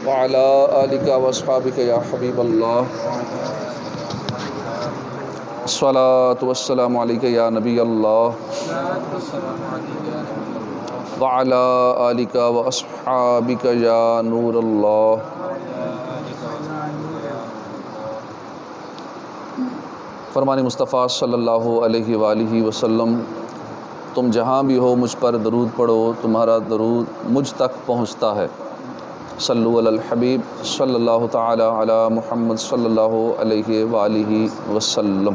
وعلى آلك واصحابك يا حبيب الله الصلاة والسلام عليك يا نبي الله وعلى آلك واصحابك يا نور الله. فرمان مصطفیٰ صلی اللہ علیہ وآلہ وسلم، تم جہاں بھی ہو مجھ پر درود پڑھو، تمہارا درود مجھ تک پہنچتا ہے. صلو علی الحبیب صلی اللہ تعالی علی محمد صلی اللہ علیہ وآلہ وسلم.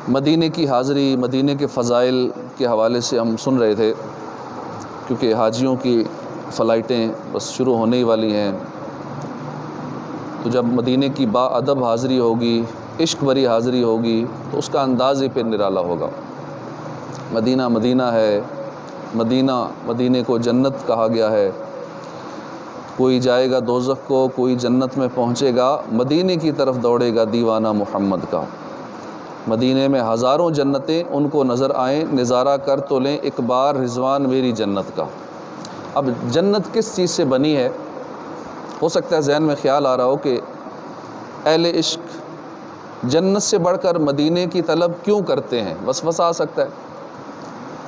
مدینے کی حاضری، مدینے کے فضائل کے حوالے سے ہم سن رہے تھے، کیونکہ حاجیوں کی فلائٹیں بس شروع ہونے ہی والی ہیں. تو جب مدینے کی با ادب حاضری ہوگی، عشق بری حاضری ہوگی، تو اس کا انداز ہی پھر نرالا ہوگا. مدینہ مدینہ ہے، مدینے کو جنت کہا گیا ہے. کوئی جائے گا دوزخ کو، کوئی جنت میں پہنچے گا، مدینے کی طرف دوڑے گا دیوانہ محمد کا. مدینے میں ہزاروں جنتیں ان کو نظر آئیں، نظارہ کر تو لیں ایک بار رضوان میری جنت کا. اب جنت کس چیز سے بنی ہے؟ ہو سکتا ہے ذہن میں خیال آ رہا ہو کہ اہل عشق جنت سے بڑھ کر مدینے کی طلب کیوں کرتے ہیں. وسوسہ آ سکتا ہے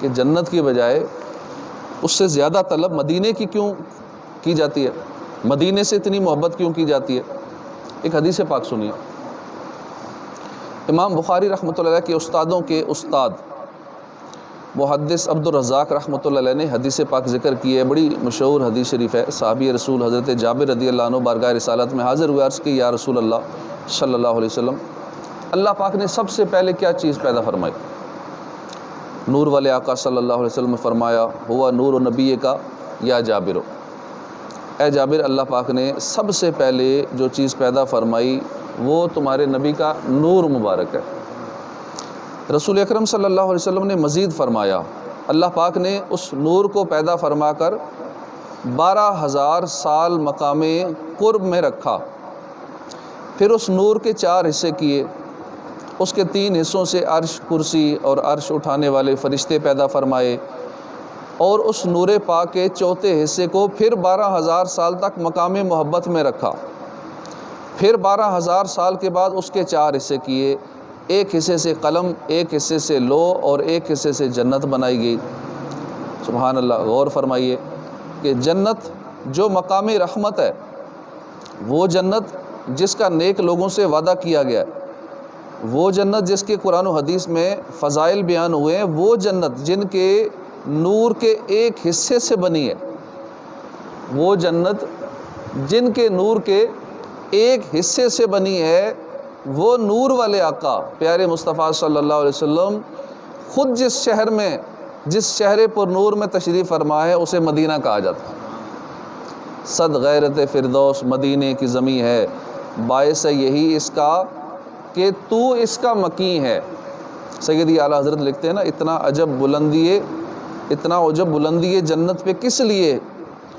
کہ جنت کی بجائے اس سے زیادہ طلب مدینے کی کیوں کی جاتی ہے، مدینے سے اتنی محبت کیوں کی جاتی ہے. ایک حدیث پاک سنیے. امام بخاری رحمۃ اللہ علیہ کے استادوں کے استاد محدث عبد الرزاق رحمۃ اللہ علیہ نے حدیث پاک ذکر کی ہے. بڑی مشہور حدیث شریف ہے. صحابی رسول حضرت جابر رضی اللہ عنہ بارگاہ رسالت میں حاضر ہوئے، عرض کی یا رسول اللہ صلی اللہ علیہ وسلم، اللہ پاک نے سب سے پہلے کیا چیز پیدا فرمائی؟ نور والے آقا صلی اللہ علیہ وسلم نے فرمایا ہوا نور و نبی کا یا جابر، اے جابر اللہ پاک نے سب سے پہلے جو چیز پیدا فرمائی وہ تمہارے نبی کا نور مبارک ہے. رسول اکرم صلی اللہ علیہ وسلم نے مزید فرمایا اللہ پاک نے اس نور کو پیدا فرما کر 12,000 سال مقام قرب میں رکھا، پھر اس نور کے 4 حصے کیے، اس کے 3 حصوں سے عرش، کرسی اور عرش اٹھانے والے فرشتے پیدا فرمائے، اور اس نور پاک کے 4تھے حصے کو پھر 12,000 سال تک مقام محبت میں رکھا، پھر 12,000 سال کے بعد اس کے 4 حصے کیے، ایک حصے سے قلم، ایک حصے سے لو اور ایک حصے سے جنت بنائی گئی. سبحان اللہ. غور فرمائیے کہ جنت جو مقام رحمت ہے، وہ جنت جس کا نیک لوگوں سے وعدہ کیا گیا ہے، وہ جنت جس کے قرآن و حدیث میں فضائل بیان ہوئے ہیں، وہ جنت جن کے نور کے ایک حصے سے بنی ہے، وہ جنت جن کے نور کے ایک حصے سے بنی ہے، وہ نور والے آقا پیارے مصطفیٰ صلی اللہ علیہ وسلم خود جس شہر پر نور میں تشریف فرما ہے اسے مدینہ کہا جاتا ہے. صد غیرت فردوس مدینے کی زمیں ہے، باعث یہی اس کا کہ تو اس کا مکین ہے. سیدی اعلیٰ حضرت لکھتے ہیں نا، اتنا عجب بلندی جنت پہ کس لیے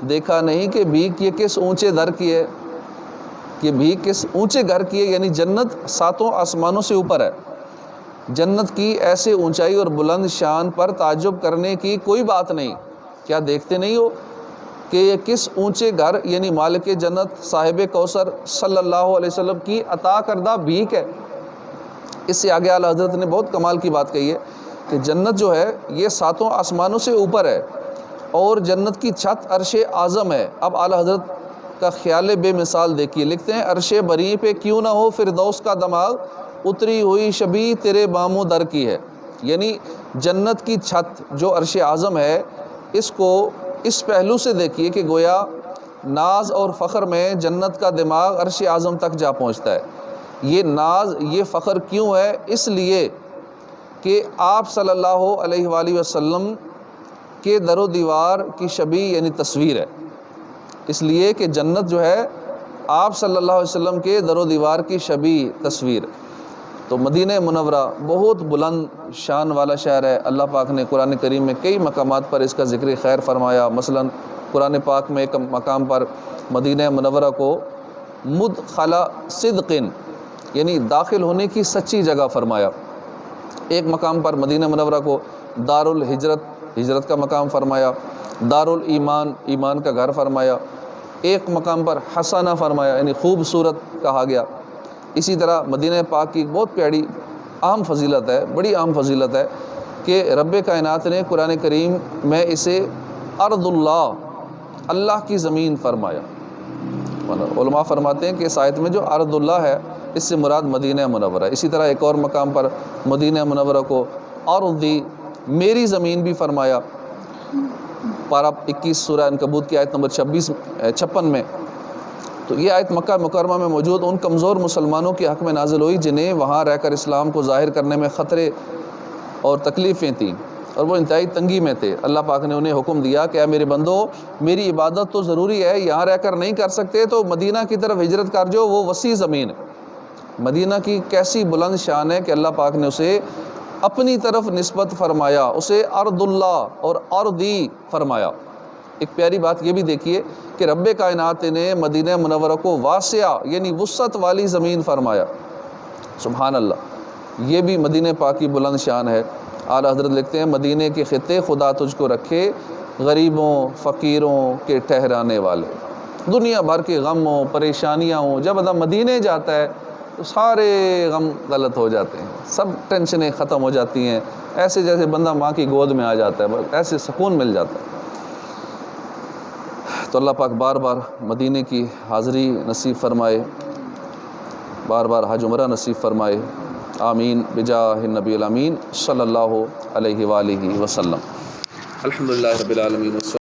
دیکھا نہیں کہ بھیک یہ کس اونچے در کی ہے، کہ بھیک کس اونچے گھر کی ہے. یعنی جنت 7 آسمانوں سے اوپر ہے. جنت کی ایسے اونچائی اور بلند شان پر تعجب کرنے کی کوئی بات نہیں. کیا دیکھتے نہیں ہو کہ یہ کس اونچے گھر یعنی مالک جنت صاحب کوثر صلی اللہ علیہ وسلم کی عطا کردہ بھیک ہے. اس سے آگے اعلیٰ حضرت نے بہت کمال کی بات کہی ہے کہ جنت جو ہے یہ 7 آسمانوں سے اوپر ہے، اور جنت کی چھت عرش اعظم ہے. اب اعلیٰ حضرت کا خیال بے مثال دیکھیے. لکھتے ہیں عرش بری پہ کیوں نہ ہو فردوس کا دماغ، اتری ہوئی شبیہ تیرے بام و در کی ہے. یعنی جنت کی چھت جو عرش اعظم ہے، اس کو اس پہلو سے دیکھیے کہ گویا ناز اور فخر میں جنت کا دماغ عرش اعظم تک جا پہنچتا ہے. یہ ناز، یہ فخر کیوں ہے؟ اس لیے کہ آپ صلی اللہ علیہ وآلہ وسلم کے در و دیوار کی شبیہ یعنی تصویر ہے. اس لیے کہ جنت جو ہے آپ صلی اللہ علیہ وسلم کے در و دیوار کی شبیہ تصویر. تو مدینہ منورہ بہت بلند شان والا شہر ہے. اللہ پاک نے قرآن کریم میں کئی مقامات پر اس کا ذکر خیر فرمایا. مثلا قرآن پاک میں ایک مقام پر مدینہ منورہ کو مدخل صدق یعنی داخل ہونے کی سچی جگہ فرمایا. ایک مقام پر مدینہ منورہ کو دار الہجرت، ہجرت کا مقام فرمایا. دار الایمان، ایمان کا گھر فرمایا. ایک مقام پر حسنہ فرمایا یعنی خوبصورت کہا گیا۔ اسی طرح مدینہ پاک کی بہت پیاری عام فضیلت ہے، بڑی عام فضیلت ہے کہ رب کائنات نے قرآن کریم میں اسے ارض اللہ کی زمین فرمایا۔ علماء فرماتے ہیں کہ اس آیت میں جو ارض اللہ ہے اس سے مراد مدینہ منورہ ہے۔ اسی طرح ایک اور مقام پر مدینہ منورہ کو ارضی میری زمین بھی فرمایا، پارہ 21 سورہ عنکبوت کی آیت نمبر 56 میں۔ تو یہ آیت مکہ مکرمہ میں موجود ان کمزور مسلمانوں کے حق میں نازل ہوئی جنہیں وہاں رہ کر اسلام کو ظاہر کرنے میں خطرے اور تکلیفیں تھیں اور وہ انتہائی تنگی میں تھے۔ اللہ پاک نے انہیں حکم دیا کہ اے میرے بندو، میری عبادت تو ضروری ہے، یہاں رہ کر نہیں کر سکتے تو مدینہ کی طرف ہجرت کر جو، وہ وسیع زمین ہے۔ مدینہ کی کیسی بلند شان ہے کہ اللہ پاک نے اسے اپنی طرف نسبت فرمایا، اسے ارض اللہ اور ارضی فرمایا۔ ایک پیاری بات یہ بھی دیکھیے کہ رب کائنات نے مدینہ منورہ کو واسعہ یعنی وسعت والی زمین فرمایا۔ سبحان اللہ، یہ بھی مدینہ پاک کی بلند شان ہے۔ اعلیٰ حضرت لکھتے ہیں مدینہ کے خطے خدا تجھ کو رکھے غریبوں فقیروں کے ٹھہرانے والے۔ دنیا بھر کے غم ہوں پریشانیاں ہوں، جب بندہ مدینہ جاتا ہے تو سارے غم غلط ہو جاتے ہیں، سب ٹینشنیں ختم ہو جاتی ہیں، ایسے جیسے بندہ ماں کی گود میں آ جاتا ہے، بس ایسے سکون مل جاتا ہے۔ تو اللہ پاک بار بار مدینہ کی حاضری نصیب فرمائے، بار بار حج عمرہ نصیب فرمائے، آمین بجاہ النبی الامین صلی اللہ علیہ وآلہ وسلم۔ الحمدللہ رب العالمین۔